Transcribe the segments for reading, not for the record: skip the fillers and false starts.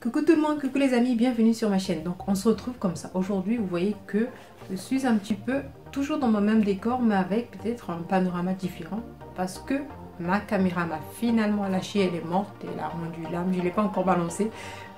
Coucou tout le monde, coucou les amis, bienvenue sur ma chaîne. Donc on se retrouve comme ça. Aujourd'hui vous voyez que je suis un petit peu toujours dans mon même décor, mais avec peut-être un panorama différent. Parce que ma caméra m'a finalement lâché, elle est morte, elle a rendu l'âme, je ne l'ai pas encore balancée.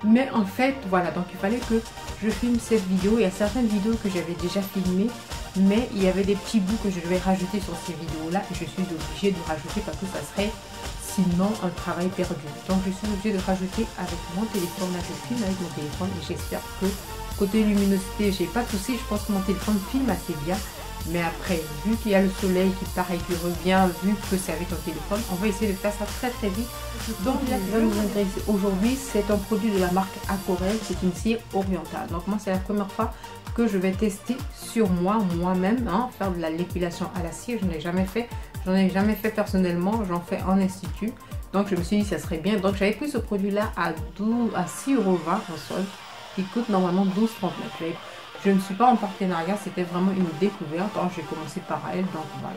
Mais en fait voilà, donc il fallait que je filme cette vidéo. Il y a certaines vidéos que j'avais déjà filmées, mais il y avait des petits bouts que je devais rajouter sur ces vidéos là. Et je suis obligée de rajouter parce que ça serait sinon un travail perdu. Donc je suis obligée de rajouter avec mon téléphone. Là je filme avec mon téléphone et j'espère que côté luminosité j'ai pas de soucis. Je pense que mon téléphone filme assez bien. Mais après, vu qu'il y a le soleil qui paraît qui revient, vu que c'est avec un téléphone, on va essayer de faire ça très vite. Donc là, je vais vous intéresser aujourd'hui, c'est un produit de la marque Aquarelle, c'est une cire orientale. Donc moi, c'est la première fois que je vais tester sur moi-même, faire de l'épilation à la cire. Je n'ai jamais fait, j'en ai jamais fait personnellement, j'en fais en institut. Donc je me suis dit ça serait bien. Donc j'avais pris ce produit-là à 6,20 € en solde, qui coûte normalement 12,39 €. Je ne suis pas en partenariat, c'était vraiment une découverte. J'ai commencé par elle, donc voilà.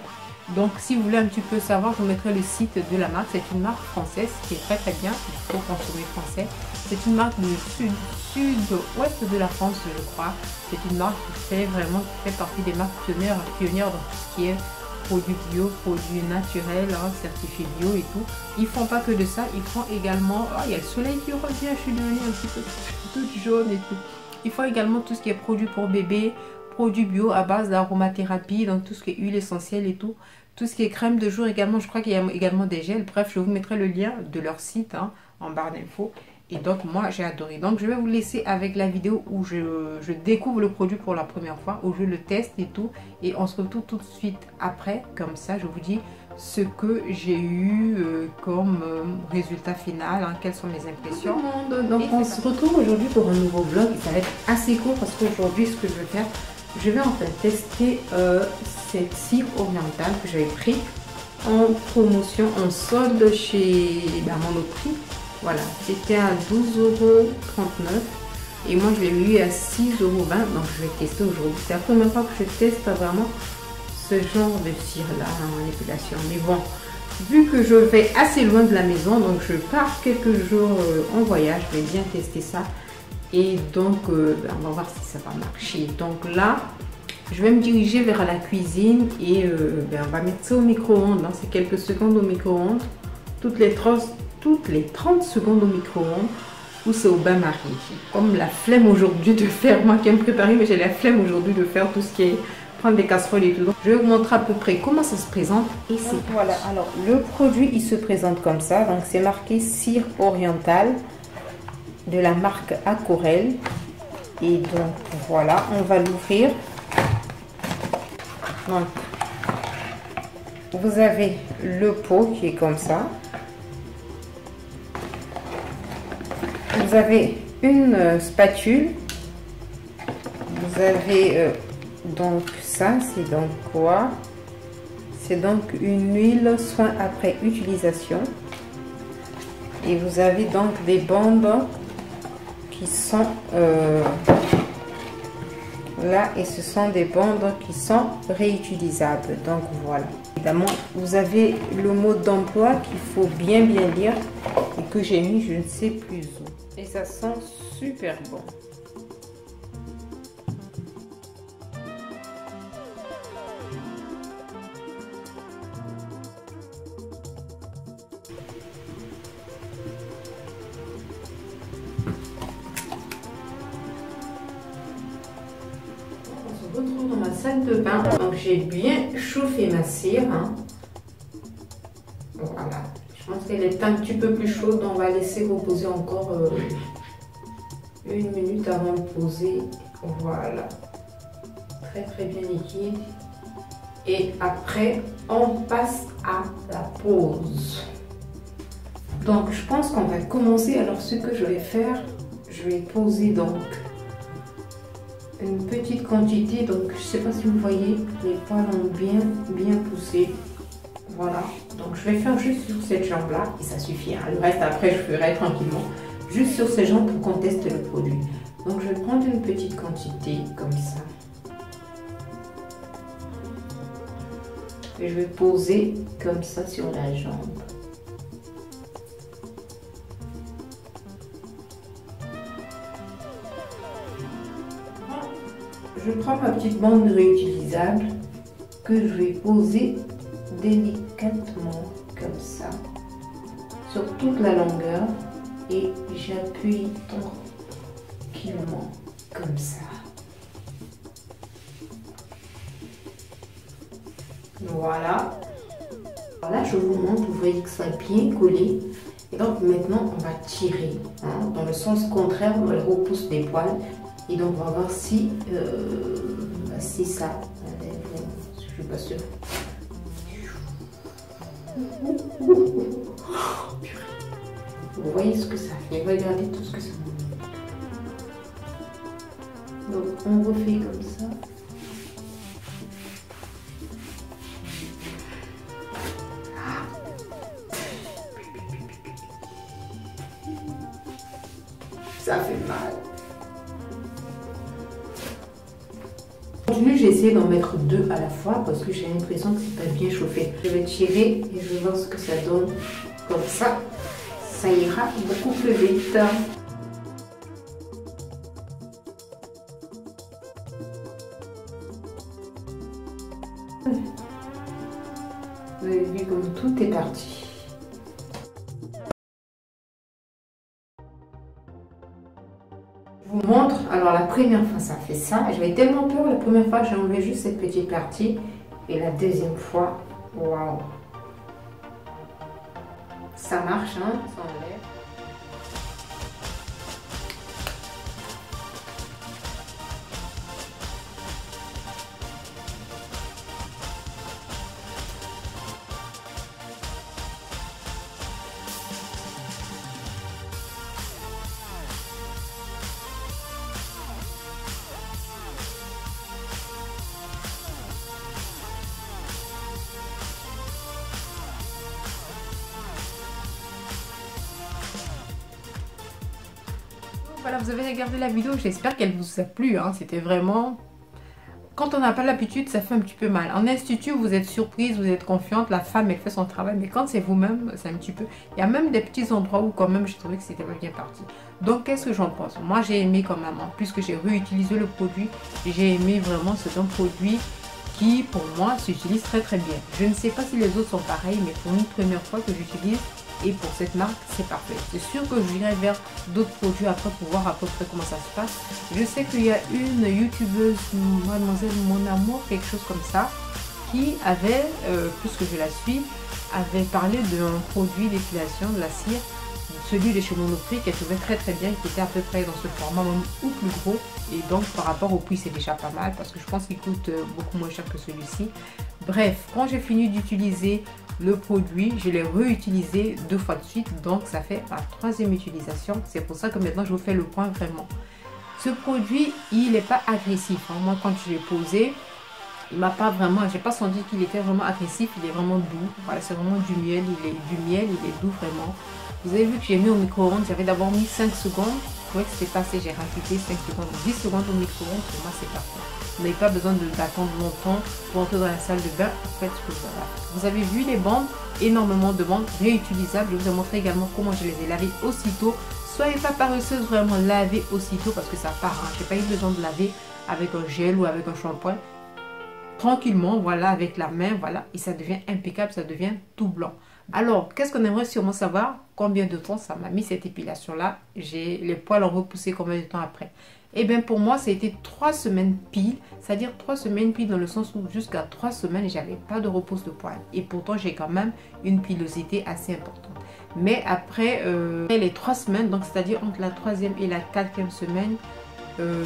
Donc si vous voulez un petit peu savoir, je vous mettrai le site de la marque. C'est une marque française qui est très bien, il faut consommer français. C'est une marque du sud-ouest de la France, je crois. C'est une marque qui fait partie des marques pionnières dans tout ce qui est produits bio, produits naturels, certifiés bio et tout. Ils font pas que de ça, ils font également, il y a le soleil qui revient, je suis devenue un petit peu toute jaune et tout. Il faut également tout ce qui est produits pour bébé, produits bio à base d'aromathérapie, donc tout ce qui est huile essentielle et tout. Tout ce qui est crème de jour également, je crois qu'il y a également des gels. Bref, je vous mettrai le lien de leur site en barre d'infos. Et donc moi j'ai adoré. Donc je vais vous laisser avec la vidéo où je découvre le produit pour la première fois, où je le teste et tout. Et on se retrouve tout de suite après. Comme ça je vous dis ce que j'ai eu comme résultat final, quelles sont mes impressions. Donc on se retrouve aujourd'hui pour un nouveau vlog. Ça va être assez court parce qu'aujourd'hui ce que je vais faire, je vais en fait tester cette cire orientale que j'avais pris en promotion, en solde chez Monoprix. Voilà, c'était à 12,39 € et moi je l'ai eu à 6,20 €. Donc je vais tester aujourd'hui. C'est la première fois que je teste vraiment ce genre de cire là en épilation. Mais bon, vu que je vais assez loin de la maison, donc je pars quelques jours en voyage, je vais bien tester ça. Et donc on va voir si ça va marcher. Donc là, je vais me diriger vers la cuisine et on va mettre ça au micro-ondes. C'est quelques secondes au micro-ondes. Toutes les 30 secondes au micro-ondes ou c'est au bain-marie. Comme la flemme aujourd'hui de faire, moi qui aime préparer, mais j'ai la flemme aujourd'hui de faire tout ce qui est prendre des casseroles et tout. Donc, je vais vous montrer à peu près comment ça se présente. Et c'est voilà, alors le produit il se présente comme ça. Donc c'est marqué cire orientale de la marque Aquarelle. Et donc voilà, on va l'ouvrir. Donc vous avez le pot qui est comme ça. Vous avez une spatule. Vous avez donc ça, c'est donc quoi? C'est donc une huile soin après utilisation. Et vous avez donc des bandes qui sont là, et ce sont des bandes qui sont réutilisables. Donc voilà. Évidemment, vous avez le mot d'emploi qu'il faut bien lire et que j'ai mis je ne sais plus où. Et ça sent super bon. On se retrouve dans ma salle de bain. Donc j'ai bien chauffé ma cire. Voilà. Je pense qu'elle est un petit peu plus chaude. On va laisser reposer encore 1 minute avant de poser. Voilà. Très bien liquide. Et après, on passe à la pose. Donc je pense qu'on va commencer. Alors ce que je vais faire, je vais poser donc une petite quantité. Donc je sais pas si vous voyez, les poils ont bien poussé. Voilà, donc je vais faire juste sur cette jambe là et ça suffit. Le reste après je ferai tranquillement. Juste sur ces jambes pour qu'on teste le produit. Donc je vais prendre une petite quantité comme ça. Et je vais poser comme ça sur la jambe. Je prends ma petite bande réutilisable que je vais poser délicatement comme ça sur toute la longueur et j'appuie tranquillement comme ça. Voilà. Là, je vous montre, vous voyez que ça est bien collé. Et donc maintenant, on va tirer dans le sens contraire, on repousse des poils. Et donc, on va voir si, ça. Je suis pas sûre. Vous voyez ce que ça fait. Regardez tout ce que ça fait. Donc, on refait comme ça. Ça fait mal. Aujourd'hui, j'essaie d'en mettre 2 à la fois parce que j'ai l'impression que c'est pas bien chauffé. Je vais tirer et je vais voir ce que ça donne. Comme ça, ça ira beaucoup plus vite. Vous avez vu comme tout est parti. Je vous montre, alors la première fois ça fait ça, j'avais tellement peur la première fois j'ai enlevé juste cette petite partie et la deuxième fois, waouh, ça marche hein, ça enlève. Voilà, vous avez regardé la vidéo, j'espère qu'elle vous a plu. Hein. C'était vraiment... Quand on n'a pas l'habitude, ça fait un petit peu mal. En institut, vous êtes surprise, vous êtes confiante, la femme, elle fait son travail. Mais quand c'est vous-même, c'est un petit peu... Il y a même des petits endroits où quand même, j'ai trouvé que c'était pas bien parti. Donc, qu'est-ce que j'en pense? Moi, j'ai aimé quand même. Hein. Puisque j'ai réutilisé le produit, j'ai aimé vraiment. C'est un produit qui, pour moi, s'utilise très très bien. Je ne sais pas si les autres sont pareils, mais pour une première fois que j'utilise... Et pour cette marque, c'est parfait. C'est sûr que j'irai vers d'autres produits après pour voir à peu près comment ça se passe. Je sais qu'il y a une youtubeuse, Mademoiselle Mon Amour, quelque chose comme ça, qui avait, puisque je la suis, avait parlé d'un produit d'épilation de la cire, celui de chez Monoprix, qu'elle trouvait très très bien, qui était à peu près dans ce format même ou plus gros. Et donc par rapport au prix, c'est déjà pas mal parce que je pense qu'il coûte beaucoup moins cher que celui-ci. Bref, quand j'ai fini d'utiliser le produit, je l'ai réutilisé 2 fois de suite, donc ça fait ma 3e utilisation. C'est pour ça que maintenant je vous fais le point vraiment. Ce produit, il n'est pas agressif. Hein. Moi, quand je l'ai posé, il m'a pas vraiment, j'ai pas senti qu'il était vraiment agressif. Il est vraiment doux. Voilà, c'est vraiment du miel. Il est doux vraiment. Vous avez vu que j'ai mis au micro-ondes. J'avais d'abord mis 5 secondes. Je trouvais que c'était passé. J'ai rajouté 5 secondes, 10 secondes au micro-ondes. Pour moi, c'est parfait. Vous n'avez pas besoin d'attendre longtemps pour entrer dans la salle de bain. Faites ce que vous avez. Vous avez vu les bandes, énormément de bandes réutilisables. Je vous ai montré également comment je les ai lavées aussitôt. Soyez pas paresseuse, vraiment laver aussitôt parce que ça part. Hein. J'ai pas eu besoin de laver avec un gel ou avec un shampoing. Tranquillement, voilà, avec la main, voilà, et ça devient impeccable, ça devient tout blanc. Alors, qu'est-ce qu'on aimerait sûrement savoir? Combien de temps ça m'a mis cette épilation-là? J'ai les poils ont repoussé combien de temps après? Eh bien, pour moi, ça a été 3 semaines pile, c'est-à-dire 3 semaines pile dans le sens où jusqu'à 3 semaines, j'avais pas de repousse de poils. Et pourtant, j'ai quand même une pilosité assez importante. Mais après les 3 semaines, donc c'est-à-dire entre la 3e et la 4e semaine,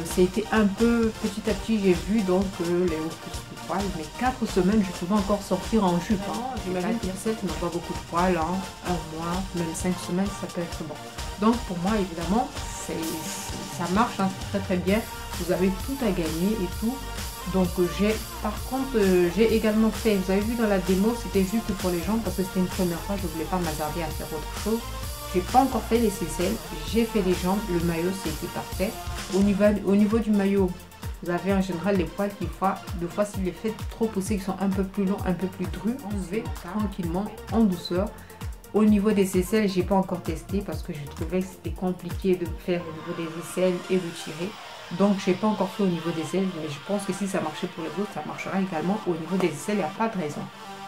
c'était un peu petit à petit, j'ai vu donc les repousses de poils. Mais 4 semaines, je pouvais encore sortir en jupe. Hein. J'imagine que celles qui n'ont pas beaucoup de poils, hein, 1 mois, même 5 semaines, ça peut être bon. Donc pour moi, évidemment, ça marche hein, très très bien. Vous avez tout à gagner et tout. Donc par contre, j'ai également fait, vous avez vu dans la démo, c'était juste pour les jambes parce que c'était une première fois, je ne voulais pas m'hasarder à faire autre chose. J'ai pas encore fait les aisselles, j'ai fait les jambes, le maillot c'était parfait. Au niveau du maillot, vous avez en général les poils qui deux fois s'il les fait trop pousser, qui sont un peu plus longs, un peu plus drus, enlever tranquillement, en douceur. Au niveau des aisselles, j'ai pas encore testé parce que je trouvais que c'était compliqué de faire au niveau des aisselles et de tirer. Donc j'ai pas encore fait au niveau des ailes, mais je pense que si ça marchait pour les autres, ça marchera également au niveau des ailes, il n'y a pas de raison.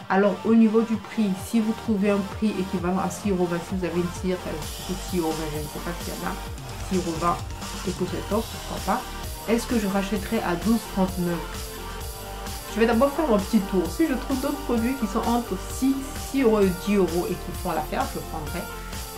Alors au niveau du prix, si vous trouvez un prix équivalent à 6,20 €, si vous avez une cire qui coûte 6 €, je ne sais pas s'il y en a, 6,20 € et pour cette offre, pourquoi pas. Est-ce que je rachèterai à 12,39 €? Je vais d'abord faire un petit tour. Si je trouve d'autres produits qui sont entre 6 € et 10 € et qui font l'affaire, je le prendrai.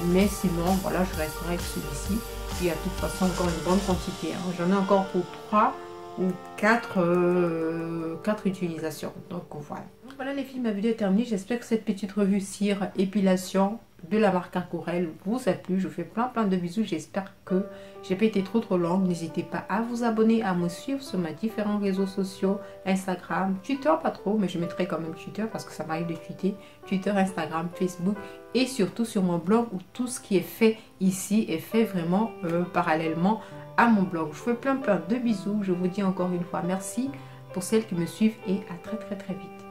Mais sinon, voilà, je resterai avec celui-ci. Qui a de toute façon encore une bonne quantité. Hein. J'en ai encore pour 3 ou 4 utilisations. Donc voilà. Voilà les filles, ma vidéo est terminée. J'espère que cette petite revue cire épilation de la marque Aquarelle vous a plu. Je vous fais plein de bisous. J'espère que j'ai pas été trop longue. N'hésitez pas à vous abonner, à me suivre sur mes différents réseaux sociaux, Instagram, Twitter pas trop, mais je mettrai quand même Twitter parce que ça m'arrive de tweeter. Twitter, Instagram, Facebook et surtout sur mon blog où tout ce qui est fait ici est fait vraiment parallèlement à mon blog. Je vous fais plein de bisous. Je vous dis encore une fois merci pour celles qui me suivent et à très vite.